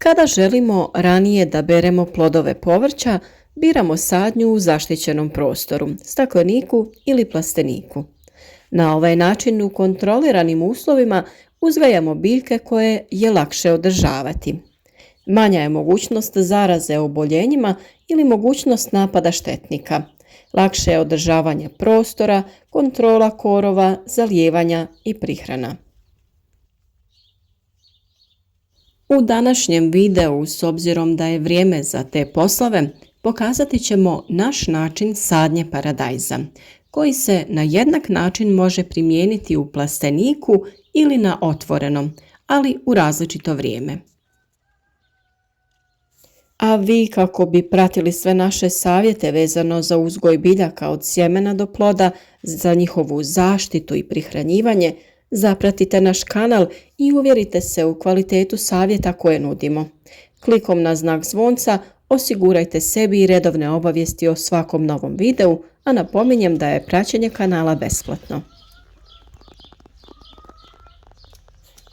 Kada želimo ranije da beremo plodove povrća, biramo sadnju u zaštićenom prostoru, stakleniku ili plasteniku. Na ovaj način u kontroliranim uslovima uzgajamo biljke koje je lakše održavati. Manja je mogućnost zaraze oboljenjima ili mogućnost napada štetnika. Lakše je održavanje prostora, kontrola korova, zalijevanja i prihrana. U današnjem videu, s obzirom da je vrijeme za te poslove, pokazati ćemo naš način sadnje paradajza, koji se na jednak način može primijeniti u plasteniku ili na otvorenom, ali u različito vrijeme. A vi, kako bi pratili sve naše savjete vezano za uzgoj biljaka od sjemena do ploda, za njihovu zaštitu i prihranjivanje, zapratite naš kanal i uvjerite se u kvalitetu savjeta koje nudimo. Klikom na znak zvonca osigurajte sebi i redovne obavijesti o svakom novom videu, a napominjem da je praćenje kanala besplatno.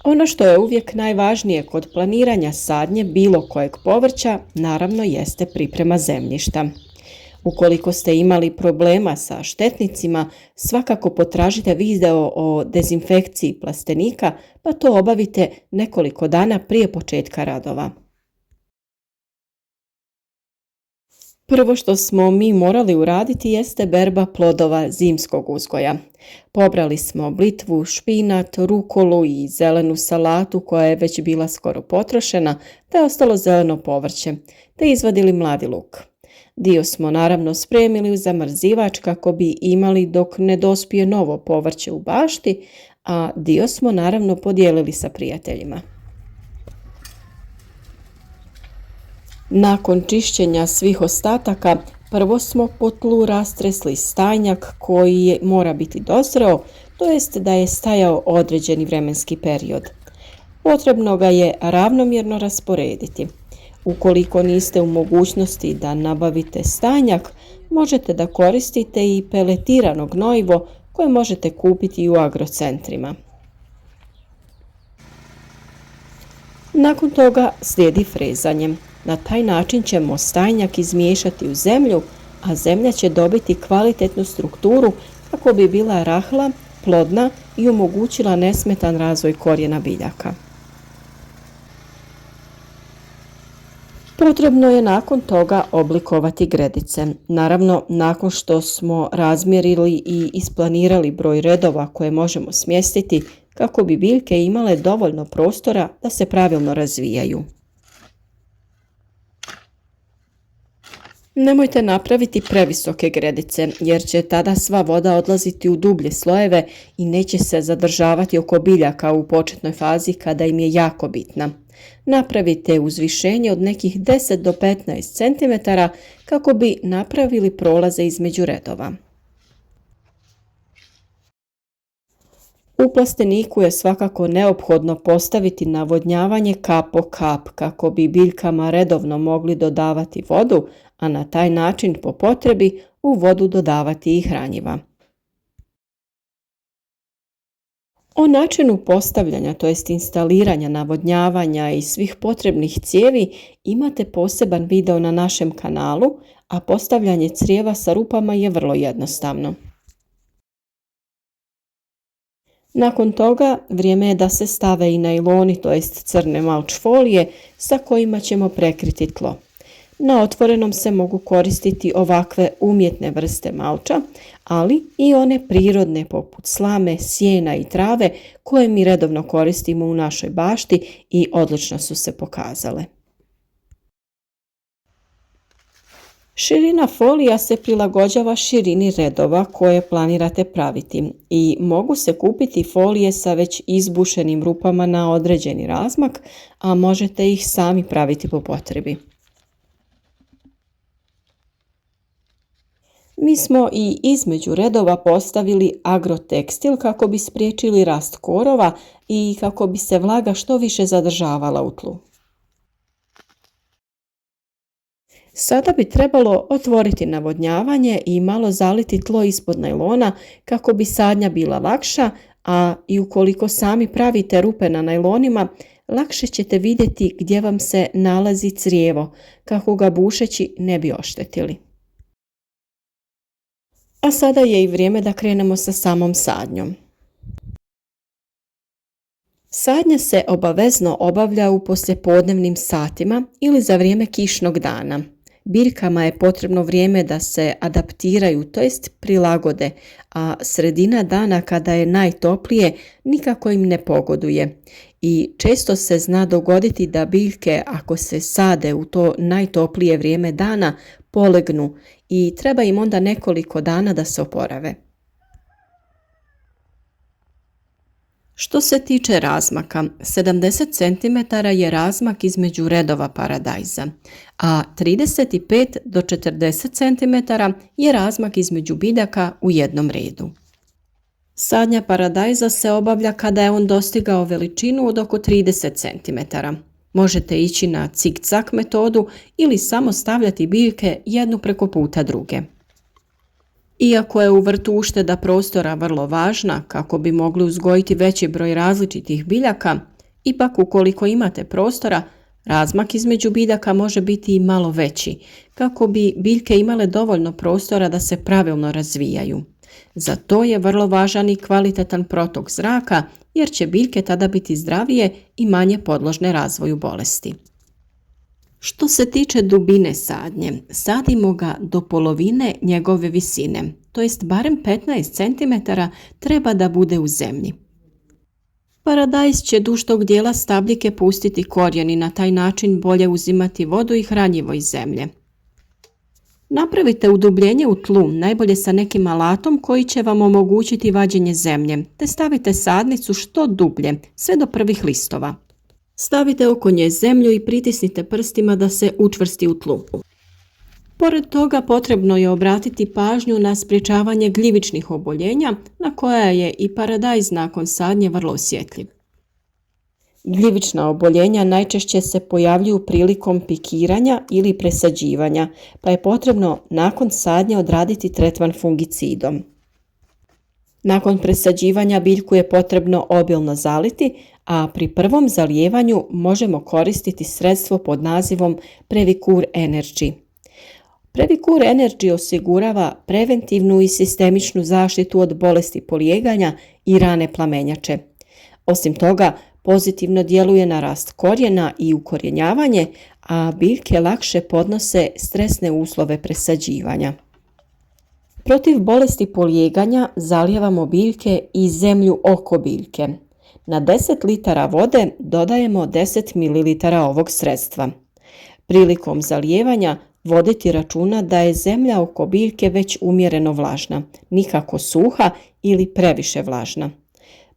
Ono što je uvijek najvažnije kod planiranja sadnje bilo kojeg povrća, naravno jeste priprema zemljišta. Ukoliko ste imali problema sa štetnicima, svakako potražite video o dezinfekciji plastenika, pa to obavite nekoliko dana prije početka radova. Prvo što smo mi morali uraditi jeste berba plodova zimskog uzgoja. Pobrali smo blitvu, špinat, rukolu i zelenu salatu koja je već bila skoro potrošena, te ostalo zeleno povrće, te izvadili mladi luk. Dio smo naravno spremili u zamrzivač kako bi imali dok ne dospije novo povrće u bašti, a dio smo naravno podijelili sa prijateljima. Nakon čišćenja svih ostataka, prvo smo po tlu rastresli stajnjak koji mora biti dozreo, to jest da je stajao određeni vremenski period. Potrebno ga je ravnomjerno rasporediti. Ukoliko niste u mogućnosti da nabavite stajnjak, možete da koristite i peletirano gnojivo koje možete kupiti i u agrocentrima. Nakon toga slijedi frezanje. Na taj način ćemo stajnjak izmiješati u zemlju, a zemlja će dobiti kvalitetnu strukturu kako bi bila rahla, plodna i omogućila nesmetan razvoj korijena biljaka. Potrebno je nakon toga oblikovati gredice. Naravno, nakon što smo razmjerili i isplanirali broj redova koje možemo smjestiti kako bi biljke imale dovoljno prostora da se pravilno razvijaju. Nemojte napraviti previsoke gredice jer će tada sva voda odlaziti u dublje slojeve i neće se zadržavati oko biljaka u početnoj fazi kada im je jako bitna. Napravite uzvišenje od nekih 10 do 15 cm kako bi napravili prolaze između redova. U plasteniku je svakako neophodno postaviti navodnjavanje kap po kap kako bi biljkama redovno mogli dodavati vodu, a na taj način po potrebi u vodu dodavati i hranjiva. O načinu postavljanja, to jest instaliranja navodnjavanja i svih potrebnih cijevi imate poseban video na našem kanalu, a postavljanje crijeva sa rupama je vrlo jednostavno. Nakon toga vrijeme je da se stave i najloni, to jest crne malč folije sa kojima ćemo prekriti tlo. Na otvorenom se mogu koristiti ovakve umjetne vrste malča, ali i one prirodne poput slame, sjena i trave koje mi redovno koristimo u našoj bašti i odlično su se pokazale. Širina folija se prilagođava širini redova koje planirate praviti i mogu se kupiti folije sa već izbušenim rupama na određeni razmak, a možete ih sami praviti po potrebi. Mi smo i između redova postavili agrotekstil kako bi spriječili rast korova i kako bi se vlaga što više zadržavala u tlu. Sada bi trebalo otvoriti navodnjavanje i malo zaliti tlo ispod najlona kako bi sadnja bila lakša, a i ukoliko sami pravite rupe na najlonima, lakše ćete vidjeti gdje vam se nalazi crijevo, kako ga bušeći ne bi oštetili. A sada je i vrijeme da krenemo sa samom sadnjom. Sadnja se obavezno obavlja u poslijepodnevnim satima ili za vrijeme kišnog dana. Biljkama je potrebno vrijeme da se adaptiraju, to jest prilagode, a sredina dana kada je najtoplije nikako im ne pogoduje. I često se zna dogoditi da biljke, ako se sade u to najtoplije vrijeme dana, polegnu i treba im onda nekoliko dana da se oporave. Što se tiče razmaka, 70 cm je razmak između redova paradajza, a 35 do 40 cm je razmak između biljaka u jednom redu. Sadnja paradajza se obavlja kada je on dostigao veličinu od oko 30 cm. Možete ići na cik-cak metodu ili samo stavljati biljke jednu preko puta druge. Iako je u vrtu ušteda prostora vrlo važna kako bi mogli uzgojiti veći broj različitih biljaka, ipak ukoliko imate prostora, razmak između biljaka može biti i malo veći, kako bi biljke imale dovoljno prostora da se pravilno razvijaju. Za to je vrlo važan i kvalitetan protok zraka, jer će biljke tada biti zdravije i manje podložne razvoju bolesti. Što se tiče dubine sadnje, sadimo ga do polovine njegove visine, to jest barem 15 cm treba da bude u zemlji. Paradajz će duž tog dijela stabljike pustiti korijen i na taj način bolje uzimati vodu i hranjivo iz zemlje. Napravite udubljenje u tlu, najbolje sa nekim alatom koji će vam omogućiti vađenje zemlje, te stavite sadnicu što dublje, sve do prvih listova. Stavite oko nje zemlju i pritisnite prstima da se učvrsti u tlu. Pored toga potrebno je obratiti pažnju na sprječavanje gljivičnih oboljenja, na koja je i paradajz nakon sadnje vrlo osjetljiv. Gljivična oboljenja najčešće se pojavljuju prilikom pikiranja ili presađivanja, pa je potrebno nakon sadnje odraditi tretman fungicidom. Nakon presađivanja biljku je potrebno obilno zaliti, a pri prvom zalijevanju možemo koristiti sredstvo pod nazivom Previcure Energy. Previcure Energy osigurava preventivnu i sistemičnu zaštitu od bolesti polijeganja i rane plamenjače. Osim toga, pozitivno djeluje na rast korijena i ukorjenjavanje, a biljke lakše podnose stresne uslove presađivanja. Protiv bolesti polijeganja zalijevamo biljke i zemlju oko biljke. Na 10 litara vode dodajemo 10 ml ovog sredstva. Prilikom zalijevanja voditi računa da je zemlja oko biljke već umjereno vlažna, nikako suha ili previše vlažna.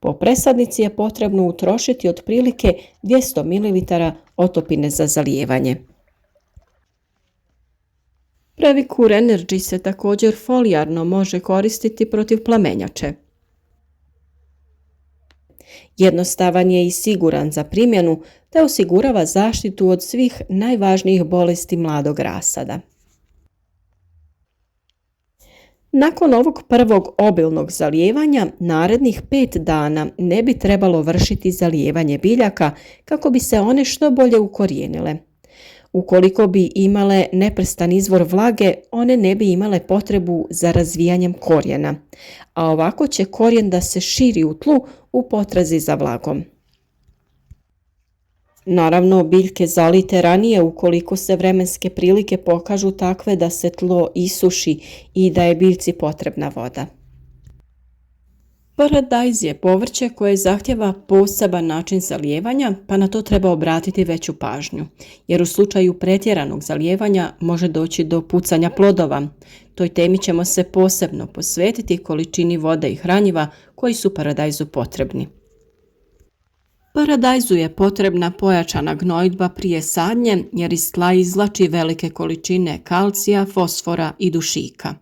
Po presadnici je potrebno utrošiti otprilike 200 ml otopine za zalijevanje. Previcure Energy se također folijarno može koristiti protiv plamenjače. Jednostavan je i siguran za primjenu, te osigurava zaštitu od svih najvažnijih bolesti mladog rasada. Nakon ovog prvog obilnog zalijevanja, narednih 5 dana ne bi trebalo vršiti zalijevanje biljaka kako bi se one što bolje ukorijenile. Ukoliko bi imale neprestan izvor vlage, one ne bi imale potrebu za razvijanjem korijena, a ovako će korijen da se širi u tlu u potrazi za vlagom. Naravno, biljke zalijte ranije ukoliko se vremenske prilike pokažu takve da se tlo isuši i da je biljci potrebna voda. Paradajz je povrće koje zahtjeva poseban način zalijevanja, pa na to treba obratiti veću pažnju, jer u slučaju pretjeranog zalijevanja može doći do pucanja plodova. Toj temi ćemo se posebno posvetiti količini vode i hranjiva koji su paradajzu potrebni. Paradajzu je potrebna pojačana gnojidba prije sadnje jer iz tla izvlači velike količine kalcija, fosfora i dušika.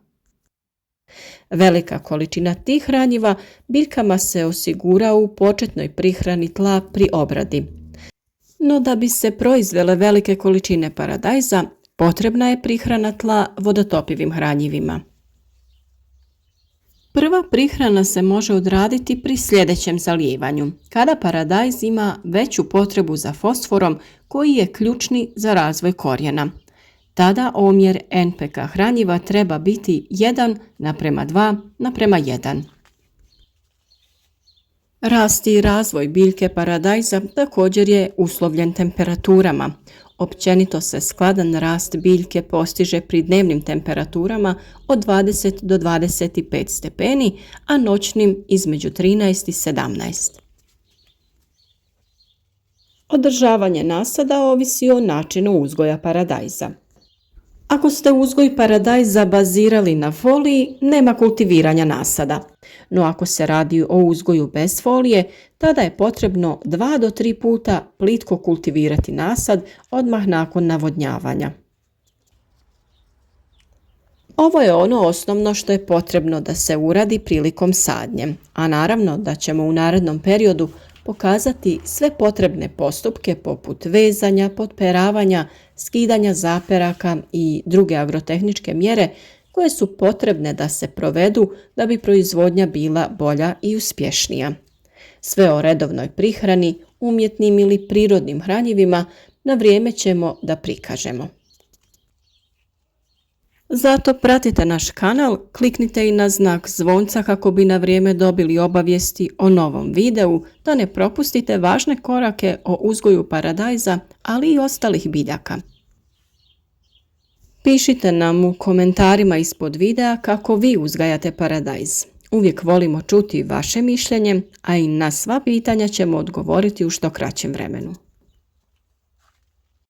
Velika količina tih hranjiva biljkama se osigura u početnoj prihrani tla pri obradi. No da bi se proizvele velike količine paradajza, potrebna je prihrana tla vodotopivim hranjivima. Prva prihrana se može odraditi pri sljedećem zalijevanju, kada paradajz ima veću potrebu za fosforom koji je ključni za razvoj korijena. Tada omjer NPK hranjiva treba biti 1:2:1. Rast i razvoj biljke paradajza također je uslovljen temperaturama. Općenito se skladan rast biljke postiže pri dnevnim temperaturama od 20 do 25 stepeni, a noćnim između 13 i 17. Održavanje nasada ovisi o načinu uzgoja paradajza. Ako ste uzgoj paradajza bazirali na foliji, nema kultiviranja nasada. No ako se radi o uzgoju bez folije, tada je potrebno 2 do 3 puta plitko kultivirati nasad odmah nakon navodnjavanja. Ovo je ono osnovno što je potrebno da se uradi prilikom sadnje, a naravno da ćemo u narednom periodu pokazati sve potrebne postupke poput vezanja, potperavanja, skidanja zaperaka i druge agrotehničke mjere koje su potrebne da se provedu da bi proizvodnja bila bolja i uspješnija. Sve o redovnoj prihrani, umjetnim ili prirodnim hranjivima na vrijeme ćemo da prikažemo. Zato pratite naš kanal, kliknite i na znak zvonca kako bi na vrijeme dobili obavijesti o novom videu, da ne propustite važne korake o uzgoju paradajza, ali i ostalih biljaka. Pišite nam u komentarima ispod videa kako vi uzgajate paradajz. Uvijek volimo čuti vaše mišljenje, a i na sva pitanja ćemo odgovoriti u što kraćem vremenu.